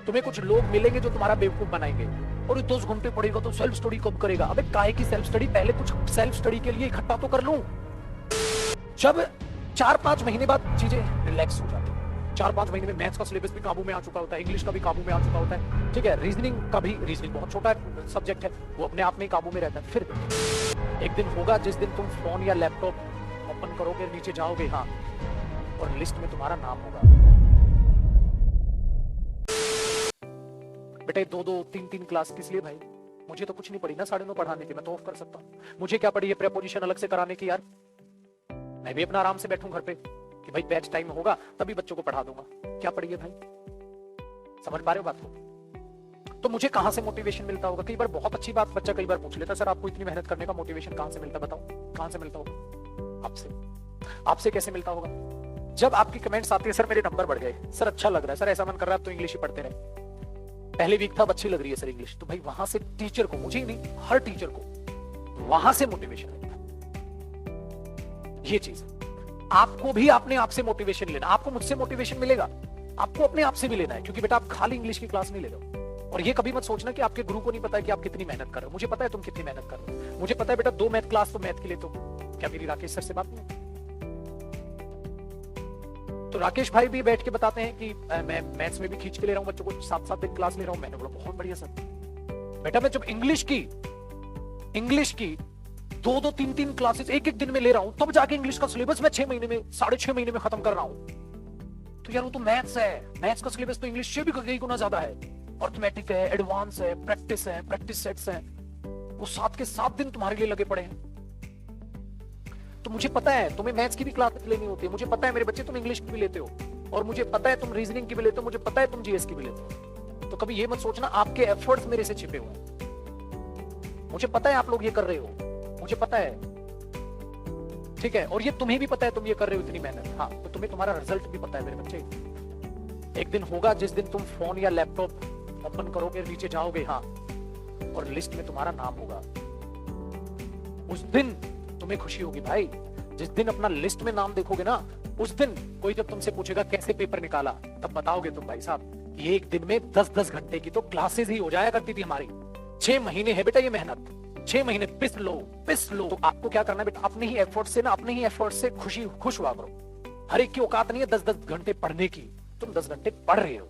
तुम्हें कुछ लोग मिलेंगे जो तुम्हारा बेवकूफ बनाएंगे, और 10 घंटे पढ़ेगा तो सेल्फ स्टडी कब करेगा? अबे काहे की सेल्फ स्टडी? पहले कुछ सेल्फ स्टडी के लिए इकट्ठा तो कर लूं। जब 4-5 महीने बाद चीजें रिलैक्स हो जाती है, 4-5 महीने में मैथ्स का सिलेबस भी काबू में आ चुका होता है, इंग्लिश का भी काबू में आ चुका होता है, ठीक है, रीजनिंग का भी, रीजनिंग बहुत छोटा सब्जेक्ट है, वो अपने आप में काबू में रहता है। फिर एक दिन होगा जिस दिन तुम फोन या लैपटॉप ओपन करोगे, नीचे जाओगे, हाँ, और लिस्ट में तुम्हारा नाम होगा। बेटे 2-2, 3-3 क्लास किस लिए भाई? मुझे तो कुछ नहीं पड़ी ना 9:30 पढ़ाने की, मैं तो ऑफ कर सकता हूँ। मुझे क्या पड़ी है प्रेपोजिशन अलग से कराने की यार? मैं भी अपना आराम से बैठूं घर पे कि भाई बैच टाइम होगा तभी बच्चों को पढ़ा दूंगा। क्या पड़ी है भाई? समझ पा रहे हो बात को? तो मुझे कहां से मोटिवेशन मिलता होगा? कई बार बहुत अच्छी बात बच्चा कई बार पूछ लेता, सर आपको इतनी मेहनत करने का मोटिवेशन कहां से मिलता है? बताओ कहां से मिलता होगा? आपसे। आपसे कैसे मिलता होगा? जब आपकी कमेंट्स आती है, सर मेरे नंबर बढ़ गए, सर अच्छा लग रहा है, सर ऐसा मन कर रहा है अब तो इंग्लिश ही पढ़ते रहे, पहले वीक था अब अच्छी लग रही है सर इंग्लिश, तो भाई वहां से टीचर को, मुझे ही नहीं हर टीचर को वहां से मोटिवेशन मिलता है। ये चीज आपको भी अपने आप से मोटिवेशन लेना। आपको मुझसे मोटिवेशन मिलेगा, आपको अपने आप से भी लेना है, क्योंकि बेटा आप खाली इंग्लिश की क्लास नहीं ले रहे हो। और ये कभी मत सोचना कि आपके गुरु को नहीं पता है कि आप कितनी मेहनत कर रहे हो। मुझे पता है तुम कितनी मेहनत कर रहे हो। मुझे पता है बेटा 2 मैथ क्लास तो मैथ के लिए, तो क्या मेरी राकेश सर से बात नहीं? तो राकेश भाई भी बैठ के बताते हैं कि मैं मैथ्स में भी खींच के ले रहा हूं बच्चों को, 7-7 दिन क्लास ले रहा हूं। मैंने बोला बहुत बढ़िया सर। बेटा मैं जब इंग्लिश की 2-2, 3-3 क्लासेस एक-एक दिन में ले रहा हूं, तब जाके इंग्लिश का सिलेबस मैं 6 महीने में, 6.5 महीने में खत्म कर रहा हूं। तो यार वो तो मैथ्स है, मैथ्स का सिलेबस तो इंग्लिश से भी कई गुना ज्यादा है। अर्थमेटिक है, एडवांस है, प्रैक्टिस सेट्स है, वो 7 के 7 दिन तुम्हारे लिए लगे पड़े हैं। तो मुझे पता है तुम्हें मैथ्स की भी क्लास लेनी होती है, मुझे पता है मेरे बच्चे तुम इंग्लिश की भी लेते हो, और मुझे पता है तुम रीजनिंग की भी लेते हो, मुझे पता है तुम जीएस की भी लेते हो। तो कभी ये मत सोचना आपके एफर्ट्स मेरे से छिपे हुए हैं। मुझे पता है आप लोग ये कर रहे हो, मुझे पता है, ठीक है, और ये तुम्हें भी पता है तुम ये कर रहे हो इतनी मेहनत। हाँ, तो तुम्हें तुम्हारा रिजल्ट भी पता है मेरे बच्चे। एक दिन होगा जिस दिन तुम फोन या लैपटॉप ओपन करोगे, नीचे जाओगे, हाँ, और लिस्ट में तुम्हारा नाम होगा। उस दिन तुम्हें खुशी होगी भाई। जिस दिन अपना लिस्ट में नाम देखोगे ना, उस दिन कोई जब तुमसे पूछेगा कैसे पेपर निकाला, तब बताओगे तुम भाई साहब ये एक दिन में 10-10 घंटे की तो क्लासेस ही हो जाया करती थी हमारी। 6 महीने है बेटा ये मेहनत, 6 महीने पिस लो। तो आपको क्या करना है बेटा, अपने ही एफर्ट से ना, अपने ही एफर्ट से खुश हुआ करो। हर एक की औकात नहीं है 10-10 घंटे पढ़ने की। तुम 10 घंटे पढ़ रहे हो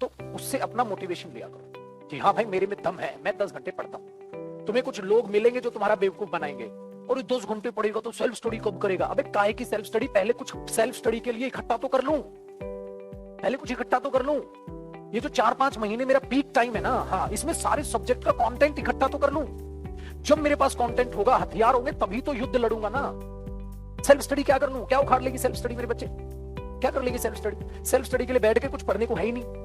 तो उससे अपना मोटिवेशन लिया करो कि हाँ भाई मेरे में दम है, मैं 10 घंटे पढ़ता हूं। तुम्हें कुछ लोग मिलेंगे जो तुम्हारा बेवकूफ बनाएंगे, और 10 घंटे पढ़ेगा तो सेल्फ स्टडी कब करेगा? अबे काहे की सेल्फ स्टडी? पहले कुछ सेल्फ स्टडी के लिए इकट्ठा तो कर लूं, पहले कुछ इकट्ठा तो कर लूं। ये जो 4-5 महीने मेरा पीक टाइम है ना, हाँ, इसमें सारे सब्जेक्ट का कंटेंट इकट्ठा तो कर लूं। जब मेरे पास कंटेंट होगा, हथियार होंगे, तभी तो युद्ध लड़ूंगा ना। सेल्फ स्टडी क्या कर लूं? क्या उखाड़ लेगी सेल्फ स्टडी मेरे बच्चे? क्या कर लेगी सेल्फ स्टडी? सेल्फ स्टडी के लिए बैठ के कुछ पढ़ने को है ही नहीं।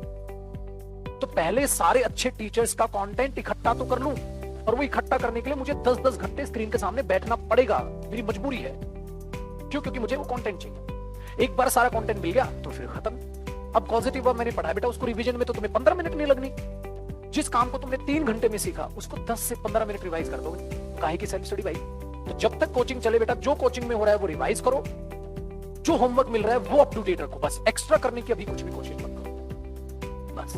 तो पहले सारे अच्छे टीचर्स का कंटेंट इकट्ठा तो कर लूं, और वो इकट्ठा करने के लिए मुझे 10-10 घंटे स्क्रीन के सामने बैठना पड़ेगा, मेरी मजबूरी है। क्यों? क्योंकि मुझे वो कंटेंट चाहिए। एक बार सारा कंटेंट मिल गया तो फिर खत्म। अब पॉजिटिव वर्ब मैंने पढ़ा बेटा, उसको रिवीजन में तो तुम्हें 15 मिनट नहीं लगनी। जिस काम को तुमने 3 घंटे में सीखा, उसको 10 से 15 मिनट रिवाइज कर दोगे। काहे की सेल्फ स्टडी भाई? तो जब तक कोचिंग चले बेटा, जो कोचिंग में हो रहा है वो रिवाइज करो, जो होमवर्क मिल रहा है वो अप टू डेट रखो। बस एक्स्ट्रा करने की अभी कुछ भी कोशिश मत करो, बस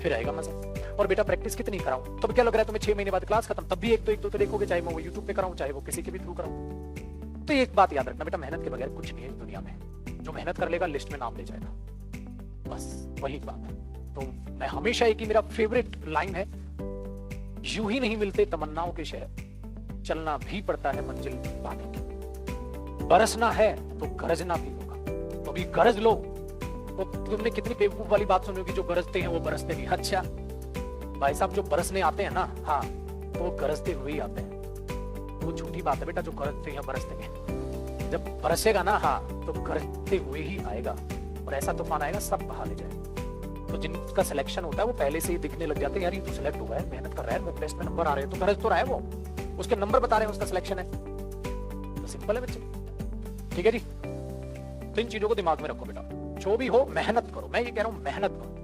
फिर आएगा मजा। और बेटा प्रैक्टिस कितनी कराऊं? तो क्या लग रहा है तुम्हें 6 महीने बाद क्लास खत्म, तब भी एक तो देखोगे, चाहे मैं वो यूट्यूब पे कराऊं, चाहे वो किसी के भी थ्रू कराऊं। तो एक बात याद रखना बेटा, मेहनत के बगैर कुछ नहीं है दुनिया में। जो मेहनत कर लेगा लिस्ट में नाम ले जाएगा, बस वही बात है। तो मैं हमेशा एक ही मेरा फेवरेट लाइन है, यूं ही नहीं मिलते तमन्नाओं के शहर, चलना भी पड़ता है मंजिल पाने की। बरसना है तो गरजना भी होगा, तो अभी गरज लो। तो तुमने कितनी बेवकूफ वाली बात सुनी होगी, जो गरजते हैं वो बरसते नहीं। अच्छा भाई साहब, जो बरसने आते हैं ना, हाँ, तो वो गरजते हुए ही आते हैं। वो झूठी बात है बेटा, जो गरजते हैं बरसते हैं। जब बरसेगा ना, हाँ, तो गरजते हुए ही आएगा, और ऐसा तूफान आएगा सब बहा ले जाएगा। तो जिनका सिलेक्शन होता है वो पहले से ही दिखने लग जाते हैं, यार ये तो सिलेक्ट हुआ है, मेहनत कर रहा है, टेस्ट में नंबर आ रहे हैं, तो गरज तो रहा है वो, उसके नंबर बता रहे हैं, उसका सिलेक्शन है। तो सिंपल है बच्चे, ठीक है जी। तो इन चीजों को दिमाग में रखो बेटा, जो भी हो मेहनत करो। मैं ये कह रहा हूं मेहनत करो।